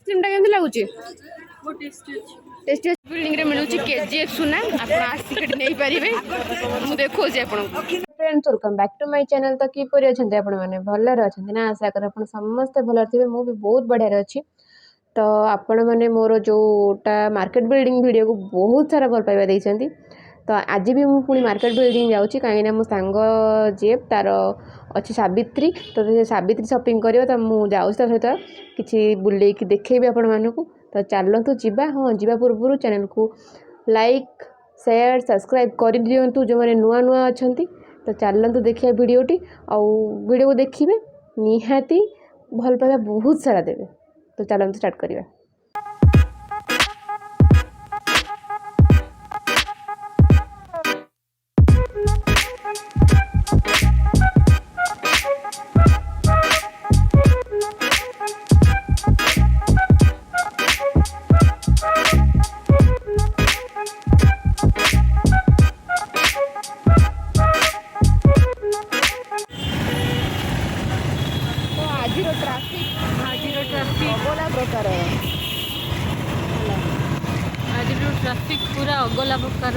आइसक्रीमटा केमती लगुच tasty building रे मिलूची केजीएफ सुना आपण आसिक नै परिबे मु देखौची आपण friends welcome back to my channel. तो किपरि अछन्ते आपण माने भलरे अछन्ते ना आशा कर आपण समस्त भलरे थिबे मु भी बहुत बढ़िया रे अछि। तो आपण माने मोर जोटा मार्केट बिल्डिंग वीडियो को बहुत सारा भल पाइबा दैछन्ती। तो आज भी मु पुणी मार्केट बिल्डिंग जाउची काइना मो सांग जे तार अच्छी सावित्री तो से सावित्री शॉपिंग करियो तो मु जाउछ त सहित किछि बुल्ले कि देखैबे आपण मानकू। तो चलतु जीवा हाँ जीवा पूर्व चैनल को लाइक शेयर सब्सक्राइब कर दिंतु जो मैंने नुआ नुआ अच्छा। तो चलतु देखिए वीडियोटी आउ वीडियो को देखिए निहाती भल पाइबा बहुत सारा देवे। तो चलतु स्टार्ट करिया। आज ट्राफिक पूरा अगला प्रकार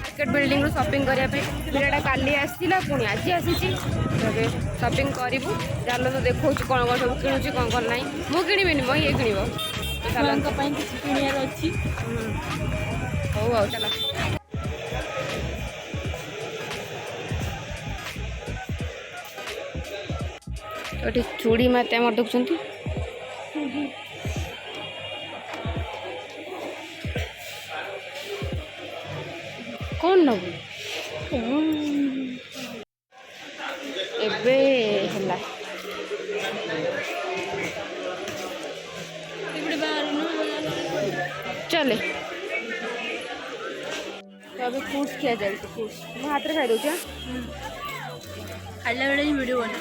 मार्केट बिल्डिंग शॉपिंग करने भिड़टा काली आसाला पुणी आज आसी शॉपिंग करूँ चलो तो देखो कौन कौन सब किणुची कौन कौन ना मु किणविनि मो ये किणव हौ चल ये चूड़ी माते आम देखुं कौन नबू एबे हला चले तो अभी फ्रूट्स खिया जाए फ्रूट्स मो हाथ में खाई दूँ खाला बेले ही वीडियो बना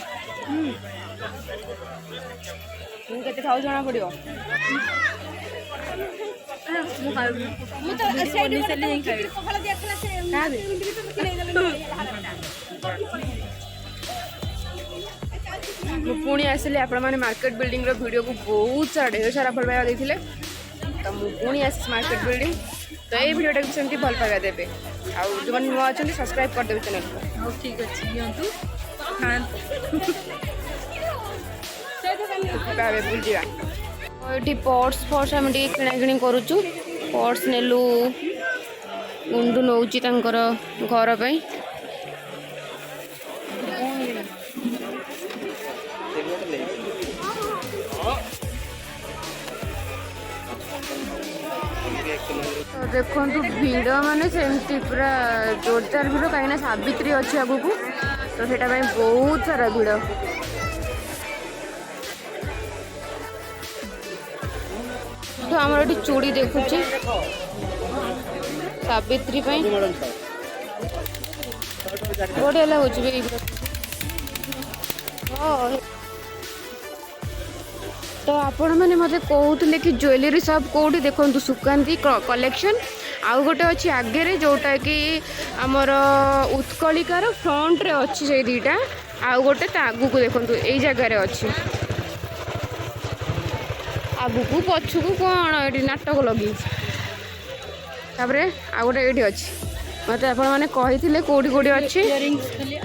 केते खाऊ जना पड़ो पुणी आसिले आपण मैंने मार्केट बिल्डिंग रो वीडियो को बहुत सारा ढेर सारा भल पाइबा देथिले। तो मु पुणी आसी मार्केट बिल्डिंग तो ये वीडियोटा भी सेमती भल पाइबा देबे आ जो मन नुआ अछंती सब्सक्राइब कर देबे चैनल को। हो ठीक अछि यंतु खान बाबे बुल दिया ओटी पर्स पर्स हम टी किना किनी करूछु पर्स नेलु गुंडू नौची तांकर घर पई तो देखो भिड़ माने सेमती पूरा जोरदार भिड़ कहीं सावित्री अच्छी आगू को तो सेटा बहुत सारा भिड़ तो आमर ये चूड़ी देखुचे सावित्री बढ़िया लगुच तो आपण मैंने मत कहते कि ज्वेलरी सब कौटी देखो सुकांती कलेक्शन आउ गोटे अच्छी आगे जोटा कि आमर उत्कलिकार फ्रंट रे अच्छी से दीटा आउ गोटे आगू को देखो यही जगार अच्छी आगू को पछू को कौन ये नाटक लगी आ गोटे ये अच्छी मत आपने कही कौटी कौटी अच्छी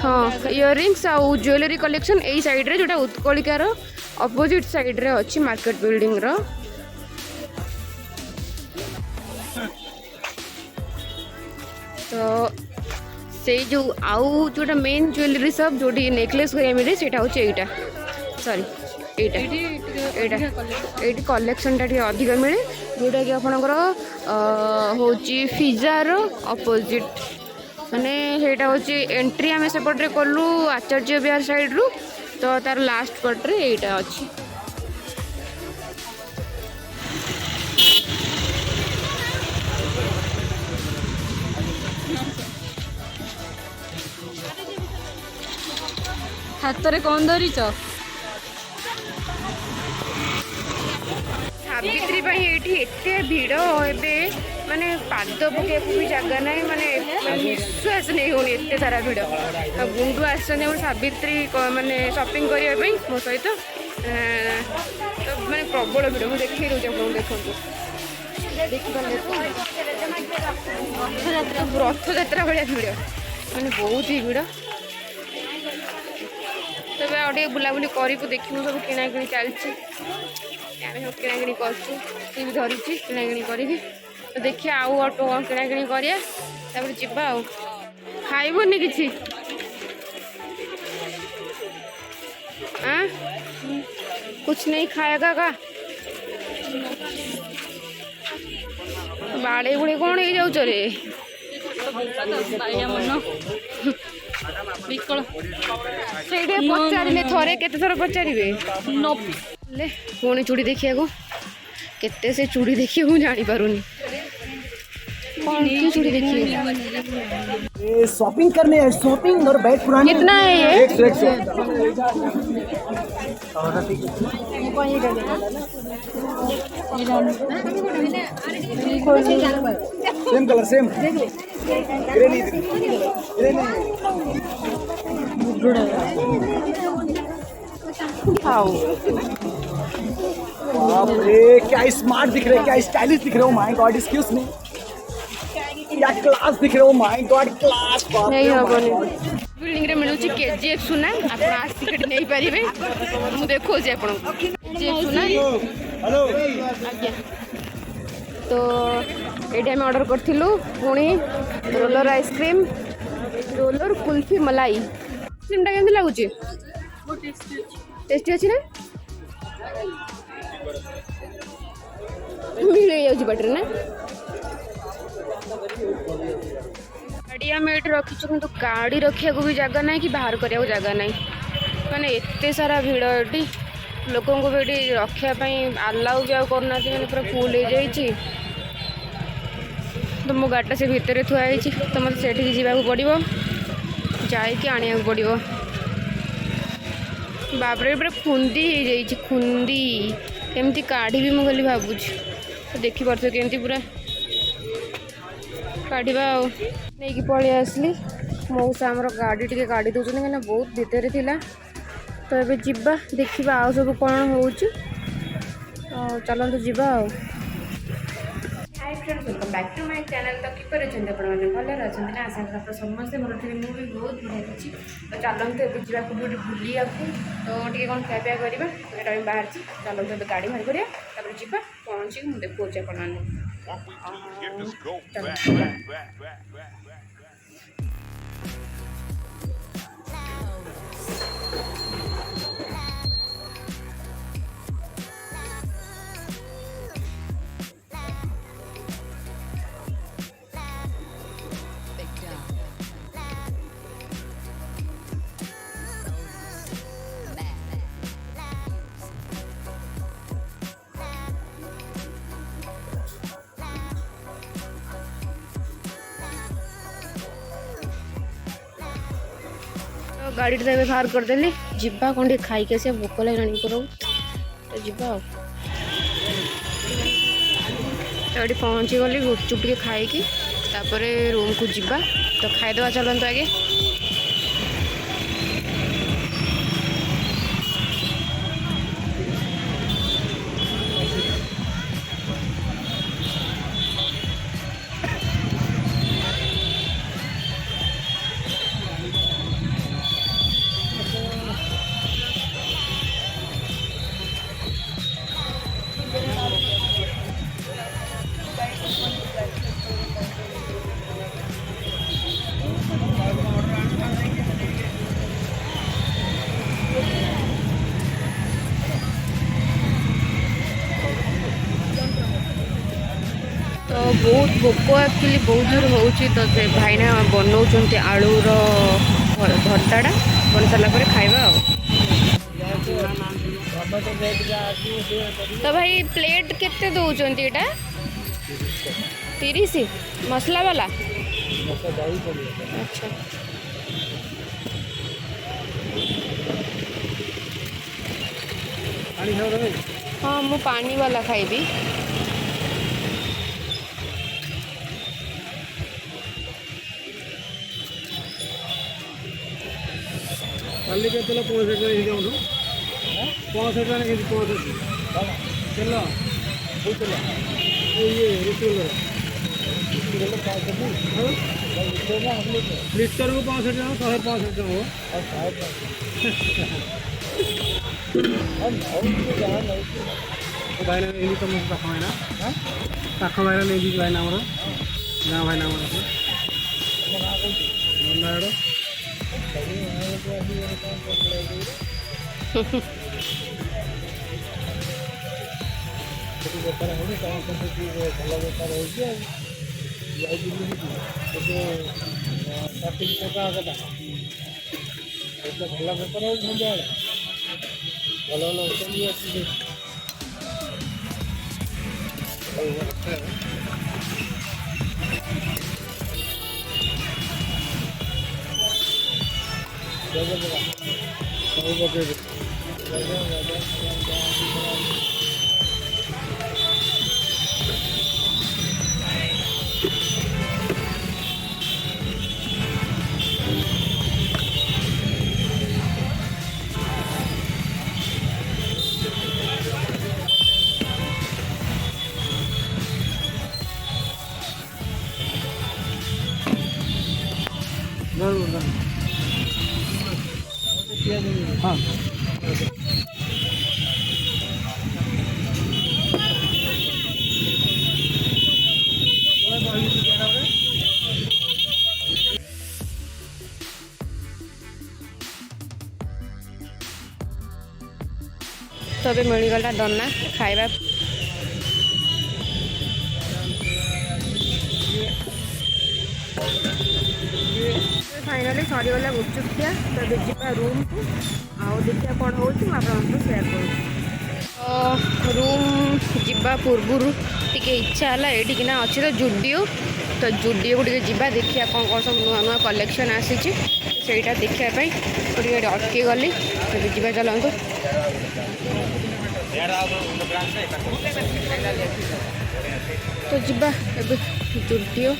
हाँ इयरिंग्स आउ ज्वेलरी कलेक्शन यही साइड रे जोटा उत्कलिकार अपोजिट साइड रे अच्छी मार्केट बिल्डिंग रो तो से जो आउ जोटा मेन ज्वेलरी सब जो नेकलेस मिले से यहाँ सॉरी ये कलेक्शन टा अधिक मिले जोटा कि आपणकर हूँ फिजार अपोजिट माने सेटा हूँ एंट्री आम सेपटे कलु आचार्य विहार साइड रू तो तार लास्ट पट्रे यहीटा अच्छी हाथ में कौन धरीच ये एते भिड़ एबे माने पाद पके भी जगह ना माने विश्वास नहीं होनी एते सारा भिड़ गुंडू आसछन सावित्री माने शॉपिंग करने मो सहित तो माने प्रबल भिड़ मुझे देखी दूसरी आपको देखिए रथ यात्रा भाया भिड़ मैंने बहुत ही भिड़ तब आगे बुलाबुली करूँ देखू सब किणाकिणी चलती आम सब किणाकिणी कर धरी किणाकिणी करी तो देखिए आउ अल्प कौन किणाकिणी करा जीवा आ खाइबनी कि कुछ नहीं खाएगा का बाड़े बुड़े कौन हो जाऊच रे पचारे थरे केते थर पचारे पुणी चूड़ी देखिया केते से चूड़ी देखिए मुझे जानी पारुनी कौन की चूड़ी देखिए शॉपिंग करने है शॉपिंग और बैग पुरानी कितना है ये सेम कलर सेम ग्रे नहीं बाप रे क्या स्मार्ट दिख रहे क्या स्टाइलिश दिख रहे हो माय गॉड एक्सक्यूज मी क्या क्लास दिख रहे हो माय गॉड क्लास नहीं हबनी बिल्डिंग रे मिलुची केजीएफ सुना आपण आसिक नहीं पारिबे मु देखो जे आपण केजीएफ सुना हेलो आज्ञा तो एडी हम ऑर्डर करथिलु पुणी रोलर आइसक्रीम रोलर कुल्फी मलाई आइसक्रीम टा केमति लागुची टेस्टी अछि ना मिल जाउची बटर ना गाड़ी आम ये रखीचु कि गाड़ी रखा भी जगह ना कि बाहर करने जगह ना माने एते सारा भिड़ ये लोक भी ये रखापी आलाउ भी आउ करना मैंने पूरा फुल हो जाइए तो मो गाड़ीटा से भितर थुआई तो मतलब से जावाक पड़ो जाकि आने पड़ो बाबरे पूरा खुंदी हो जाइए खुंदी एमती काढ़ी भी मुझे भावुँ तो देखिपे केमती पूरा काढ़ा नहीं पलि आसली मौसा आमर गाड़ी टी काढ़ी दौरान कहीं बहुत भितर थिला तो ये जीवा देखा आउ सब कौन हो चलते जीवा hi friends welcome back to my channel तो किपर अच्छे भल अच्छा ना आशा कर समस्ते भल थे मुझे बहुत बढ़िया अच्छी तो चलते ए जावाक बुलिया तो टे कौन खाया करवा टाइम बाहर चलते ए गाड़ी बाहर करा जीवा पहुँची मुझे देखुचे गाड़ी तो बाहर करदेली जीवा कौन टे खाई के भोक लगे पूरा तो जीवा ये पहुँची गली गुपचुप टे खाई रूम को जीवा तो खाईदे चलते आगे तो बहुत भोक एक्चुअली बहुत जोर हो तो भाईना बनाऊँ आलूर भर्ताटा बन सारापर खाଇବା तो भाई प्लेट केते दौरान यहाँ 30 मसला वाला अच्छा हाँ मु पानी वाला खाइबी खाली के तेल 65 टका ये जाऊँ 65 टका के 65 तेल फुल तेल ये रिटेल लीटर को 65 टका 165 टका हो भाई नहीं तो मुझे पाख भाईना पाख भाईना नहीं भाईना हमारा गाँ भाईना हमारा ବେପାର ହେଉନି କ'ଣ କେମିତି ଭଲ ବେପାର ହେଉଛି ଆଉ ଯାଇଥିଲି ଟ୍ରାଫିକ୍ ଟଙ୍କା କଥା ଏତେ ଭଲ ବେପାର ହେଉଛି ସନ୍ଧ୍ୟାବେଳେ ଭଲ ଭଲ ହୋଟେଲ ବି ଅଛି ସବୁ ପକେଇବେ हाँ तो अभी मिलगला दना खाइबा फाइनाली सरीगला गुपचुप खिया तो अभी जा रूम को आउ देखिए कौन हो सेयार कर रूम जीवा पूर्वर टी इच्छा है ये अच्छी तो जुडियो को जीवा देखिए कौन कौन सब नुआ नुआ कलेक्शन आसी सेटा देखापी अटकी गली अभी जीवा चलतु तो जीवा जुडियो